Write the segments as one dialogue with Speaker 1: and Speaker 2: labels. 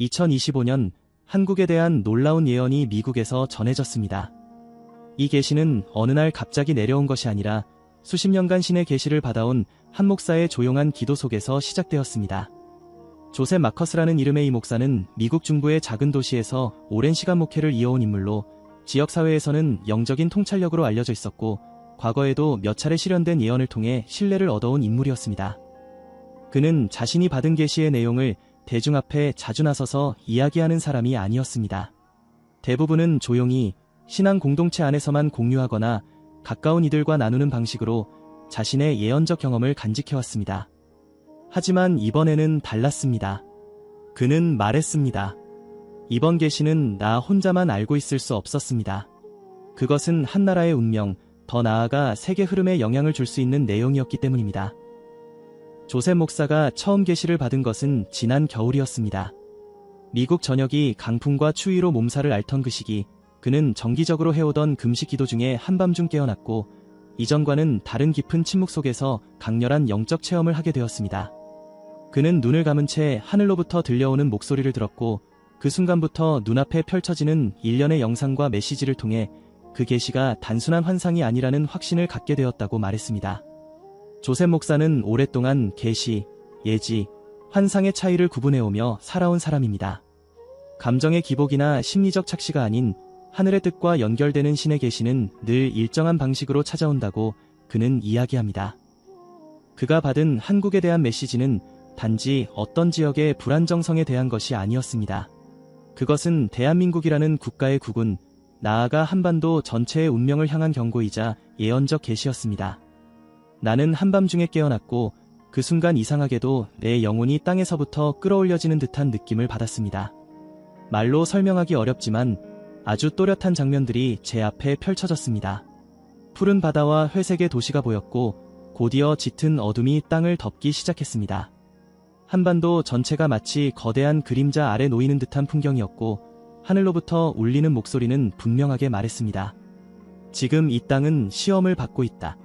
Speaker 1: 2025년 한국에 대한 놀라운 예언이 미국에서 전해졌습니다. 이 계시는 어느 날 갑자기 내려온 것이 아니라 수십 년간 신의 계시를 받아온 한 목사의 조용한 기도 속에서 시작되었습니다. 조셉 마커스라는 이름의 이 목사는 미국 중부의 작은 도시에서 오랜 시간 목회를 이어온 인물로 지역사회에서는 영적인 통찰력으로 알려져 있었고 과거에도 몇 차례 실현된 예언을 통해 신뢰를 얻어온 인물이었습니다. 그는 자신이 받은 계시의 내용을 대중 앞에 자주 나서서 이야기하는 사람이 아니었습니다. 대부분은 조용히 신앙 공동체 안에서만 공유하거나 가까운 이들과 나누는 방식으로 자신의 예언적 경험을 간직해왔습니다. 하지만 이번에는 달랐습니다. 그는 말했습니다. 이번 계시는 나 혼자만 알고 있을 수 없었습니다. 그것은 한 나라의 운명, 더 나아가 세계 흐름에 영향을 줄 수 있는 내용이었기 때문입니다. 조셉 목사가 처음 계시를 받은 것은 지난 겨울이었습니다. 미국 전역이 강풍과 추위로 몸살을 앓던 그 시기, 그는 정기적으로 해오던 금식 기도 중에 한밤중 깨어났고 이전과는 다른 깊은 침묵 속에서 강렬한 영적 체험을 하게 되었습니다. 그는 눈을 감은 채 하늘로부터 들려오는 목소리를 들었고 그 순간부터 눈앞에 펼쳐지는 일련의 영상과 메시지를 통해 그 계시가 단순한 환상이 아니라는 확신을 갖게 되었다고 말했습니다. 조셉 목사는 오랫동안 계시, 예지, 환상의 차이를 구분해오며 살아온 사람입니다. 감정의 기복이나 심리적 착시가 아닌 하늘의 뜻과 연결되는 신의 계시는 늘 일정한 방식으로 찾아온다고 그는 이야기합니다. 그가 받은 한국에 대한 메시지는 단지 어떤 지역의 불안정성에 대한 것이 아니었습니다. 그것은 대한민국이라는 국가의 국운, 나아가 한반도 전체의 운명을 향한 경고이자 예언적 계시였습니다. 나는 한밤중에 깨어났고 그 순간 이상하게도 내 영혼이 땅에서부터 끌어올려지는 듯한 느낌을 받았습니다. 말로 설명하기 어렵지만 아주 또렷한 장면들이 제 앞에 펼쳐졌습니다. 푸른 바다와 회색의 도시가 보였고 곧이어 짙은 어둠이 땅을 덮기 시작했습니다. 한반도 전체가 마치 거대한 그림자 아래 놓이는 듯한 풍경이었고 하늘로부터 울리는 목소리는 분명하게 말했습니다. 지금 이 땅은 시험을 받고 있다.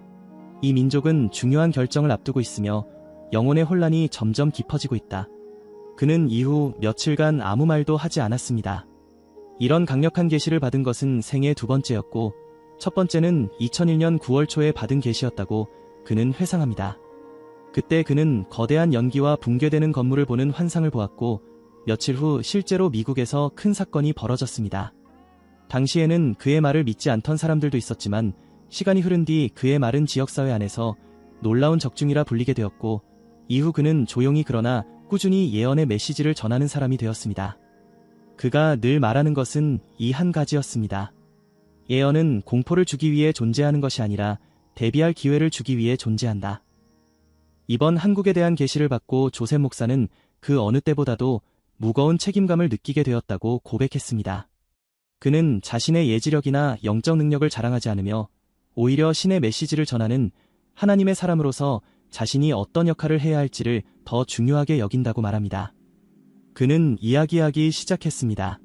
Speaker 1: 이 민족은 중요한 결정을 앞두고 있으며 영혼의 혼란이 점점 깊어지고 있다. 그는 이후 며칠간 아무 말도 하지 않았습니다. 이런 강력한 계시를 받은 것은 생애 두 번째였고 첫 번째는 2001년 9월 초에 받은 계시였다고 그는 회상합니다. 그때 그는 거대한 연기와 붕괴되는 건물을 보는 환상을 보았고 며칠 후 실제로 미국에서 큰 사건이 벌어졌습니다. 당시에는 그의 말을 믿지 않던 사람들도 있었지만 시간이 흐른 뒤 그의 말은 지역사회 안에서 놀라운 적중이라 불리게 되었고 이후 그는 조용히 그러나 꾸준히 예언의 메시지를 전하는 사람이 되었습니다. 그가 늘 말하는 것은 이 한 가지였습니다. 예언은 공포를 주기 위해 존재하는 것이 아니라 대비할 기회를 주기 위해 존재한다. 이번 한국에 대한 계시를 받고 조셉 목사는 그 어느 때보다도 무거운 책임감을 느끼게 되었다고 고백했습니다. 그는 자신의 예지력이나 영적 능력을 자랑하지 않으며 오히려 신의 메시지를 전하는 하나님의 사람으로서 자신이 어떤 역할을 해야 할지를 더 중요하게 여긴다고 말합니다. 그는 이야기하기 시작했습니다.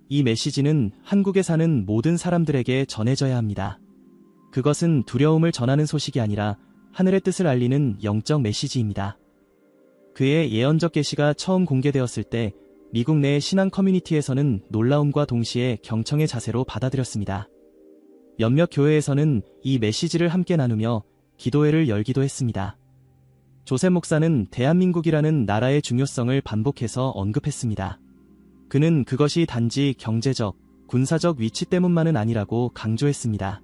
Speaker 1: 이 메시지는 한국에 사는 모든 사람들에게 전해져야 합니다. 그것은 두려움을 전하는 소식이 아니라 하늘의 뜻을 알리는 영적 메시지입니다. 그의 예언적 계시가 처음 공개되었을 때 미국 내 신앙 커뮤니티에서는 놀라움과 동시에 경청의 자세로 받아들였습니다. 몇몇 교회에서는 이 메시지를 함께 나누며 기도회를 열기도 했습니다. 조셉 목사는 대한민국이라는 나라의 중요성을 반복해서 언급했습니다. 그는 그것이 단지 경제적, 군사적 위치 때문만은 아니라고 강조했습니다.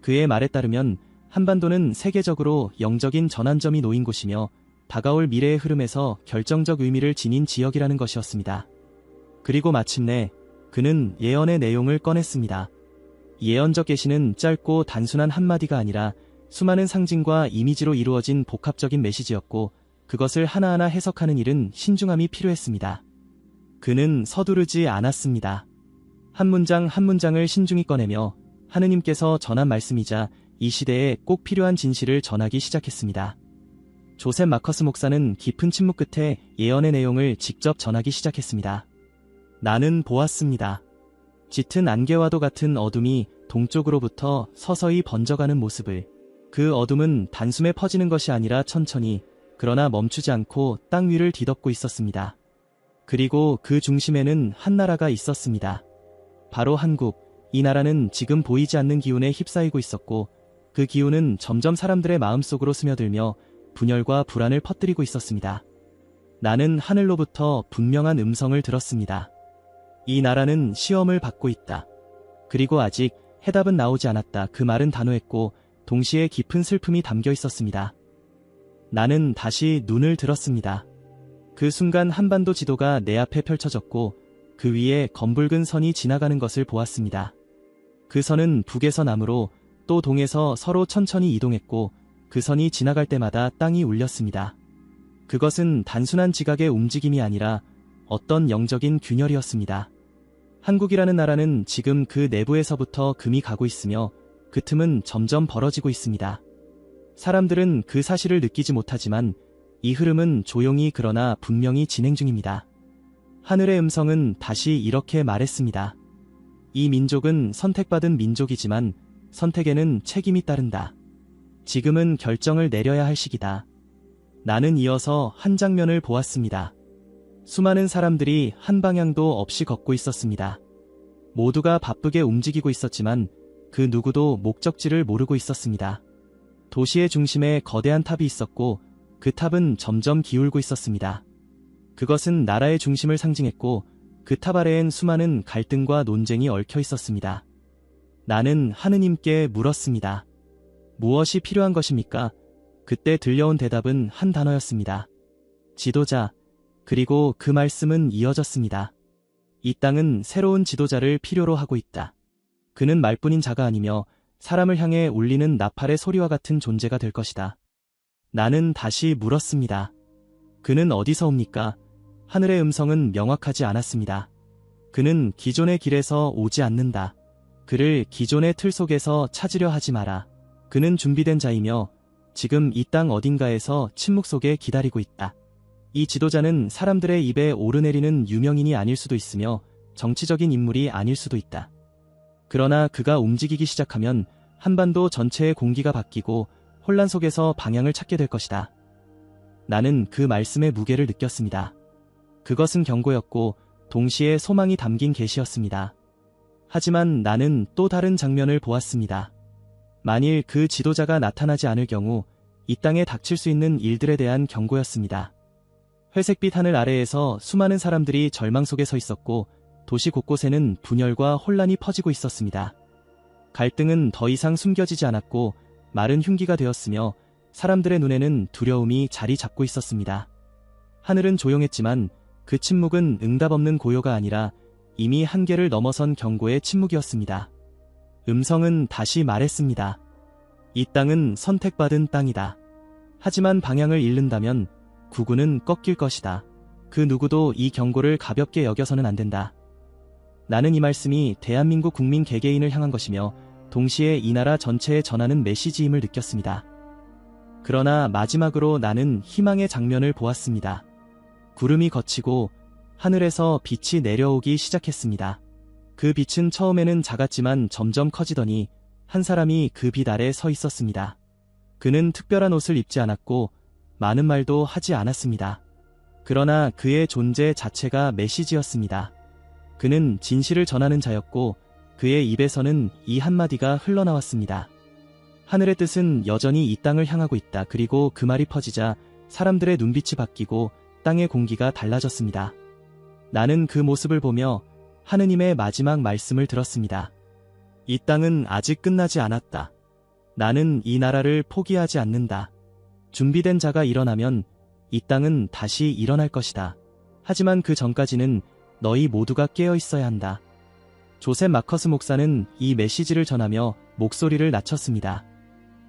Speaker 1: 그의 말에 따르면 한반도는 세계적으로 영적인 전환점이 놓인 곳이며 다가올 미래의 흐름에서 결정적 의미를 지닌 지역이라는 것이었습니다. 그리고 마침내 그는 예언의 내용을 꺼냈습니다. 예언적 계시는 짧고 단순한 한마디가 아니라 수많은 상징과 이미지로 이루어진 복합적인 메시지였고 그것을 하나하나 해석하는 일은 신중함이 필요했습니다. 그는 서두르지 않았습니다. 한 문장 한 문장을 신중히 꺼내며 하느님께서 전한 말씀이자 이 시대에 꼭 필요한 진실을 전하기 시작했습니다. 조셉 마커스 목사는 깊은 침묵 끝에 예언의 내용을 직접 전하기 시작했습니다. 나는 보았습니다. 짙은 안개와도 같은 어둠이 동쪽으로부터 서서히 번져가는 모습을. 그 어둠은 단숨에 퍼지는 것이 아니라 천천히, 그러나 멈추지 않고 땅 위를 뒤덮고 있었습니다. 그리고 그 중심에는 한 나라가 있었습니다. 바로 한국. 이 나라는 지금 보이지 않는 기운에 휩싸이고 있었고 그 기운은 점점 사람들의 마음속으로 스며들며 분열과 불안을 퍼뜨리고 있었습니다. 나는 하늘로부터 분명한 음성을 들었습니다. 이 나라는 시험을 받고 있다. 그리고 아직 해답은 나오지 않았다. 그 말은 단호했고 동시에 깊은 슬픔이 담겨 있었습니다. 나는 다시 눈을 들었습니다. 그 순간 한반도 지도가 내 앞에 펼쳐졌고 그 위에 검붉은 선이 지나가는 것을 보았습니다. 그 선은 북에서 남으로 또 동에서 서로 천천히 이동했고 그 선이 지나갈 때마다 땅이 울렸습니다. 그것은 단순한 지각의 움직임이 아니라 어떤 영적인 균열이었습니다. 한국이라는 나라는 지금 그 내부에서부터 금이 가고 있으며 그 틈은 점점 벌어지고 있습니다. 사람들은 그 사실을 느끼지 못하지만 이 흐름은 조용히 그러나 분명히 진행 중입니다. 하늘의 음성은 다시 이렇게 말했습니다. 이 민족은 선택받은 민족이지만 선택에는 책임이 따른다. 지금은 결정을 내려야 할 시기다. 나는 이어서 한 장면을 보았습니다. 수많은 사람들이 한 방향도 없이 걷고 있었습니다. 모두가 바쁘게 움직이고 있었지만 그 누구도 목적지를 모르고 있었습니다. 도시의 중심에 거대한 탑이 있었고 그 탑은 점점 기울고 있었습니다. 그것은 나라의 중심을 상징했고 그 탑 아래엔 수많은 갈등과 논쟁이 얽혀 있었습니다. 나는 하느님께 물었습니다. 무엇이 필요한 것입니까? 그때 들려온 대답은 한 단어였습니다. 지도자. 그리고 그 말씀은 이어졌습니다. 이 땅은 새로운 지도자를 필요로 하고 있다. 그는 말뿐인 자가 아니며 사람을 향해 울리는 나팔의 소리와 같은 존재가 될 것이다. 나는 다시 물었습니다. 그는 어디서 옵니까? 하늘의 음성은 명확하지 않았습니다. 그는 기존의 길에서 오지 않는다. 그를 기존의 틀 속에서 찾으려 하지 마라. 그는 준비된 자이며 지금 이 땅 어딘가에서 침묵 속에 기다리고 있다. 이 지도자는 사람들의 입에 오르내리는 유명인이 아닐 수도 있으며 정치적인 인물이 아닐 수도 있다. 그러나 그가 움직이기 시작하면 한반도 전체의 공기가 바뀌고 혼란 속에서 방향을 찾게 될 것이다. 나는 그 말씀의 무게를 느꼈습니다. 그것은 경고였고 동시에 소망이 담긴 계시였습니다. 하지만 나는 또 다른 장면을 보았습니다. 만일 그 지도자가 나타나지 않을 경우 이 땅에 닥칠 수 있는 일들에 대한 경고였습니다. 회색빛 하늘 아래에서 수많은 사람들이 절망 속에 서 있었고 도시 곳곳에는 분열과 혼란이 퍼지고 있었습니다. 갈등은 더 이상 숨겨지지 않았고 마른 흉기가 되었으며 사람들의 눈에는 두려움이 자리 잡고 있었습니다. 하늘은 조용했지만 그 침묵은 응답 없는 고요가 아니라 이미 한계를 넘어선 경고의 침묵이었습니다. 음성은 다시 말했습니다. 이 땅은 선택받은 땅이다. 하지만 방향을 잃는다면 구구는 꺾일 것이다. 그 누구도 이 경고를 가볍게 여겨서는 안 된다. 나는 이 말씀이 대한민국 국민 개개인을 향한 것이며 동시에 이 나라 전체에 전하는 메시지임을 느꼈습니다. 그러나 마지막으로 나는 희망의 장면을 보았습니다. 구름이 걷히고 하늘에서 빛이 내려오기 시작했습니다. 그 빛은 처음에는 작았지만 점점 커지더니 한 사람이 그 빛 아래 서 있었습니다. 그는 특별한 옷을 입지 않았고 많은 말도 하지 않았습니다. 그러나 그의 존재 자체가 메시지였습니다. 그는 진실을 전하는 자였고 그의 입에서는 이 한마디가 흘러나왔습니다. 하늘의 뜻은 여전히 이 땅을 향하고 있다. 그리고 그 말이 퍼지자 사람들의 눈빛이 바뀌고 땅의 공기가 달라졌습니다. 나는 그 모습을 보며 하느님의 마지막 말씀을 들었습니다. 이 땅은 아직 끝나지 않았다. 나는 이 나라를 포기하지 않는다. 준비된 자가 일어나면 이 땅은 다시 일어날 것이다. 하지만 그 전까지는 너희 모두가 깨어 있어야 한다. 조셉 마커스 목사는 이 메시지를 전하며 목소리를 낮췄습니다.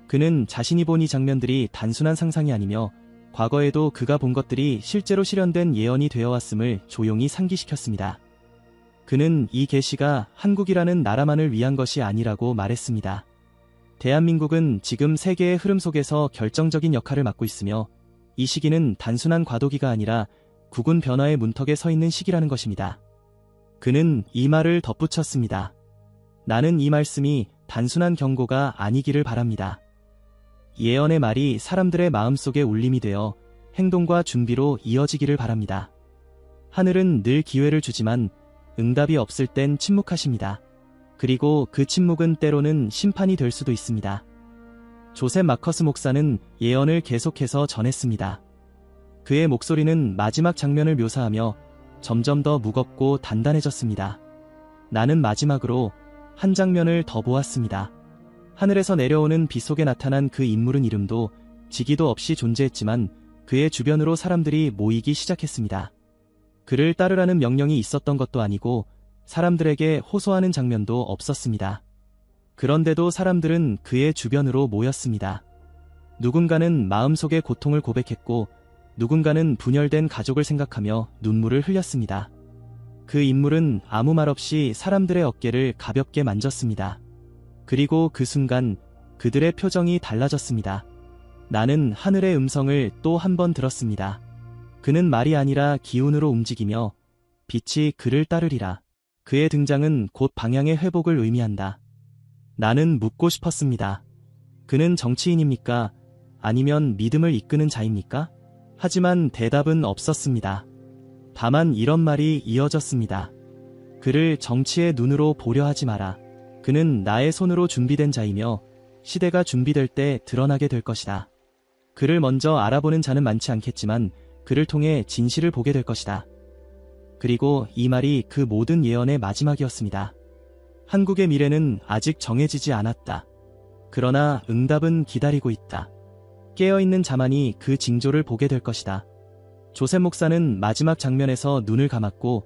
Speaker 1: 그는 자신이 본 이 장면들이 단순한 상상이 아니며 과거에도 그가 본 것들이 실제로 실현된 예언이 되어왔음을 조용히 상기시켰습니다. 그는 이 계시가 한국이라는 나라만을 위한 것이 아니라고 말했습니다. 대한민국은 지금 세계의 흐름 속에서 결정적인 역할을 맡고 있으며 이 시기는 단순한 과도기가 아니라 국운 변화의 문턱에 서 있는 시기라는 것입니다. 그는 이 말을 덧붙였습니다. 나는 이 말씀이 단순한 경고가 아니기를 바랍니다. 예언의 말이 사람들의 마음속에 울림이 되어 행동과 준비로 이어지기를 바랍니다. 하늘은 늘 기회를 주지만 응답이 없을 땐 침묵하십니다. 그리고 그 침묵은 때로는 심판이 될 수도 있습니다. 조셉 마커스 목사는 예언을 계속해서 전했습니다. 그의 목소리는 마지막 장면을 묘사하며 점점 더 무겁고 단단해졌습니다. 나는 마지막으로 한 장면을 더 보았습니다. 하늘에서 내려오는 빛 속에 나타난 그 인물은 이름도 직위도 없이 존재했지만 그의 주변으로 사람들이 모이기 시작했습니다. 그를 따르라는 명령이 있었던 것도 아니고 사람들에게 호소하는 장면도 없었습니다. 그런데도 사람들은 그의 주변으로 모였습니다. 누군가는 마음속의 고통을 고백했고 누군가는 분열된 가족을 생각하며 눈물을 흘렸습니다. 그 인물은 아무 말 없이 사람들의 어깨를 가볍게 만졌습니다. 그리고 그 순간 그들의 표정이 달라졌습니다. 나는 하늘의 음성을 또 한 번 들었습니다. 그는 말이 아니라 기운으로 움직이며 빛이 그를 따르리라. 그의 등장은 곧 방향의 회복을 의미한다. 나는 묻고 싶었습니다. 그는 정치인입니까? 아니면 믿음을 이끄는 자입니까? 하지만 대답은 없었습니다. 다만 이런 말이 이어졌습니다. 그를 정치의 눈으로 보려 하지 마라. 그는 나의 손으로 준비된 자이며 시대가 준비될 때 드러나게 될 것이다. 그를 먼저 알아보는 자는 많지 않겠지만 그를 통해 진실을 보게 될 것이다. 그리고 이 말이 그 모든 예언의 마지막이었습니다. 한국의 미래는 아직 정해지지 않았다. 그러나 응답은 기다리고 있다. 깨어있는 자만이 그 징조를 보게 될 것이다. 조셉 목사는 마지막 장면에서 눈을 감았고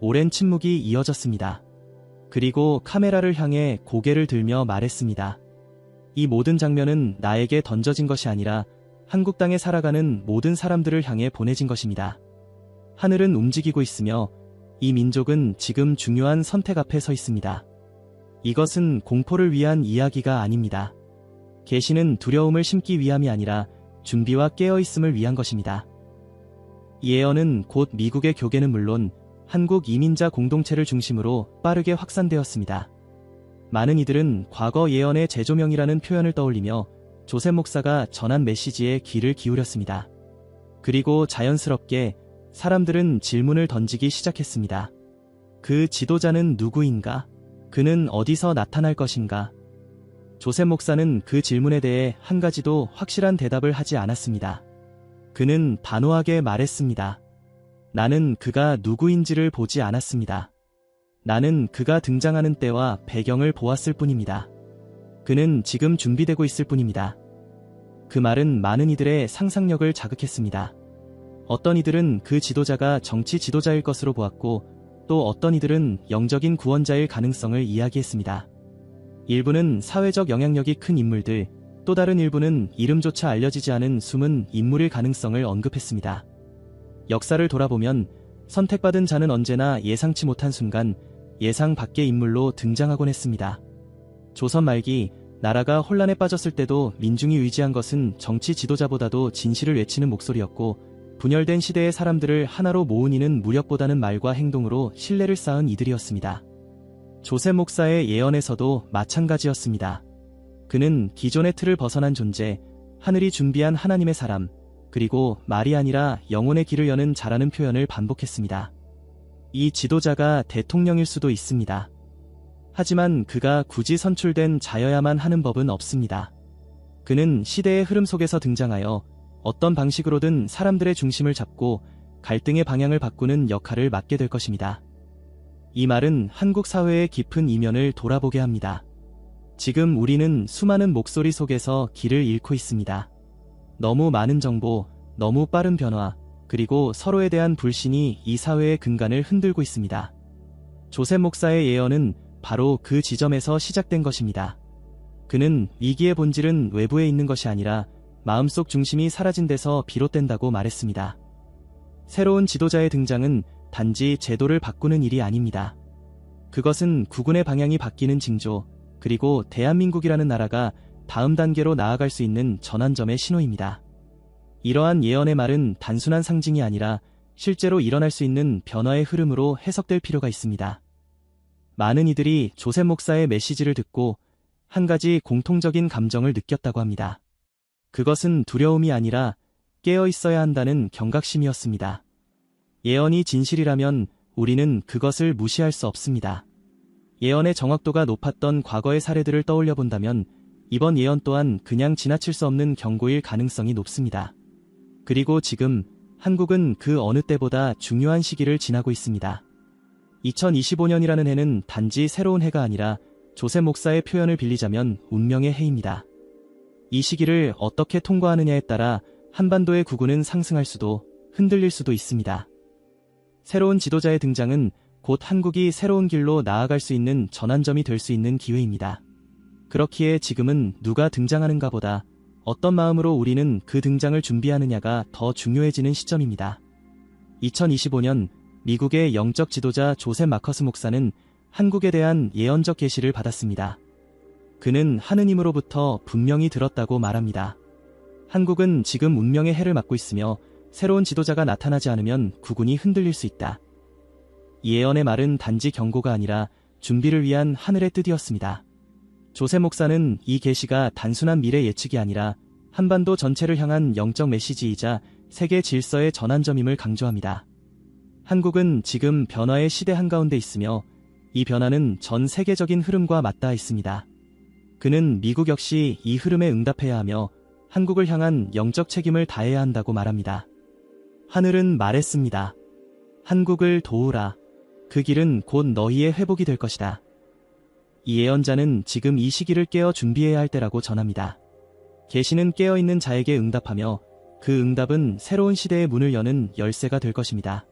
Speaker 1: 오랜 침묵이 이어졌습니다. 그리고 카메라를 향해 고개를 들며 말했습니다. 이 모든 장면은 나에게 던져진 것이 아니라 한국 땅에 살아가는 모든 사람들을 향해 보내진 것입니다. 하늘은 움직이고 있으며 이 민족은 지금 중요한 선택 앞에 서 있습니다. 이것은 공포를 위한 이야기가 아닙니다. 계시는 두려움을 심기 위함이 아니라 준비와 깨어있음을 위한 것입니다. 이 예언은 곧 미국의 교계는 물론 한국 이민자 공동체를 중심으로 빠르게 확산되었습니다. 많은 이들은 과거 예언의 재조명이라는 표현을 떠올리며 조셉 목사가 전한 메시지에 귀를 기울였습니다. 그리고 자연스럽게 사람들은 질문을 던지기 시작했습니다. 그 지도자는 누구인가? 그는 어디서 나타날 것인가? 조셉 목사는 그 질문에 대해 한 가지도 확실한 대답을 하지 않았습니다. 그는 단호하게 말했습니다. 나는 그가 누구인지를 보지 않았습니다. 나는 그가 등장하는 때와 배경을 보았을 뿐입니다. 그는 지금 준비되고 있을 뿐입니다. 그 말은 많은 이들의 상상력을 자극했습니다. 어떤 이들은 그 지도자가 정치 지도자일 것으로 보았고 또 어떤 이들은 영적인 구원자일 가능성을 이야기했습니다. 일부는 사회적 영향력이 큰 인물들, 또 다른 일부는 이름조차 알려지지 않은 숨은 인물일 가능성을 언급했습니다. 역사를 돌아보면 선택받은 자는 언제나 예상치 못한 순간 예상 밖의 인물로 등장하곤 했습니다. 조선 말기 나라가 혼란에 빠졌을 때도 민중이 의지한 것은 정치 지도자보다도 진실을 외치는 목소리였고 분열된 시대의 사람들을 하나로 모은 이는 무력보다는 말과 행동으로 신뢰를 쌓은 이들이었습니다. 조셉 목사의 예언에서도 마찬가지였습니다. 그는 기존의 틀을 벗어난 존재, 하늘이 준비한 하나님의 사람, 그리고 말이 아니라 영혼의 길을 여는 자라는 표현을 반복했습니다. 이 지도자가 대통령일 수도 있습니다. 하지만 그가 굳이 선출된 자여야만 하는 법은 없습니다. 그는 시대의 흐름 속에서 등장하여 어떤 방식으로든 사람들의 중심을 잡고 갈등의 방향을 바꾸는 역할을 맡게 될 것입니다. 이 말은 한국 사회의 깊은 이면을 돌아보게 합니다. 지금 우리는 수많은 목소리 속에서 길을 잃고 있습니다. 너무 많은 정보, 너무 빠른 변화, 그리고 서로에 대한 불신이 이 사회의 근간을 흔들고 있습니다. 조셉 목사의 예언은 바로 그 지점에서 시작된 것입니다. 그는 위기의 본질은 외부에 있는 것이 아니라 마음속 중심이 사라진 데서 비롯된다고 말했습니다. 새로운 지도자의 등장은 단지 제도를 바꾸는 일이 아닙니다. 그것은 국군의 방향이 바뀌는 징조, 그리고 대한민국이라는 나라가 다음 단계로 나아갈 수 있는 전환점의 신호입니다. 이러한 예언의 말은 단순한 상징이 아니라 실제로 일어날 수 있는 변화의 흐름으로 해석될 필요가 있습니다. 많은 이들이 조셉 목사의 메시지를 듣고 한 가지 공통적인 감정을 느꼈다고 합니다. 그것은 두려움이 아니라 깨어 있어야 한다는 경각심이었습니다. 예언이 진실이라면 우리는 그것을 무시할 수 없습니다. 예언의 정확도가 높았던 과거의 사례들을 떠올려 본다면 이번 예언 또한 그냥 지나칠 수 없는 경고일 가능성이 높습니다. 그리고 지금 한국은 그 어느 때보다 중요한 시기를 지나고 있습니다. 2025년이라는 해는 단지 새로운 해가 아니라 조셉 목사의 표현을 빌리자면 운명의 해입니다. 이 시기를 어떻게 통과하느냐에 따라 한반도의 구구는 상승할 수도 흔들릴 수도 있습니다. 새로운 지도자의 등장은 곧 한국이 새로운 길로 나아갈 수 있는 전환점이 될 수 있는 기회입니다. 그렇기에 지금은 누가 등장하는가 보다 어떤 마음으로 우리는 그 등장을 준비하느냐가 더 중요해지는 시점입니다. 2025년 미국의 영적 지도자 조셉 마커스 목사는 한국에 대한 예언적 계시를 받았습니다. 그는 하느님으로부터 분명히 들었다고 말합니다. 한국은 지금 운명의 해를 맞고 있으며 새로운 지도자가 나타나지 않으면 국운이 흔들릴 수 있다. 이 예언의 말은 단지 경고가 아니라 준비를 위한 하늘의 뜻이었습니다. 조셉 목사는 이 계시가 단순한 미래 예측이 아니라 한반도 전체를 향한 영적 메시지이자 세계 질서의 전환점임을 강조합니다. 한국은 지금 변화의 시대 한가운데 있으며 이 변화는 전 세계적인 흐름과 맞닿아 있습니다. 그는 미국 역시 이 흐름에 응답해야 하며 한국을 향한 영적 책임을 다해야 한다고 말합니다. 하늘은 말했습니다. 한국을 도우라. 그 길은 곧 너희의 회복이 될 것이다. 이 예언자는 지금 이 시기를 깨어 준비해야 할 때라고 전합니다. 계시는 깨어있는 자에게 응답하며 그 응답은 새로운 시대의 문을 여는 열쇠가 될 것입니다.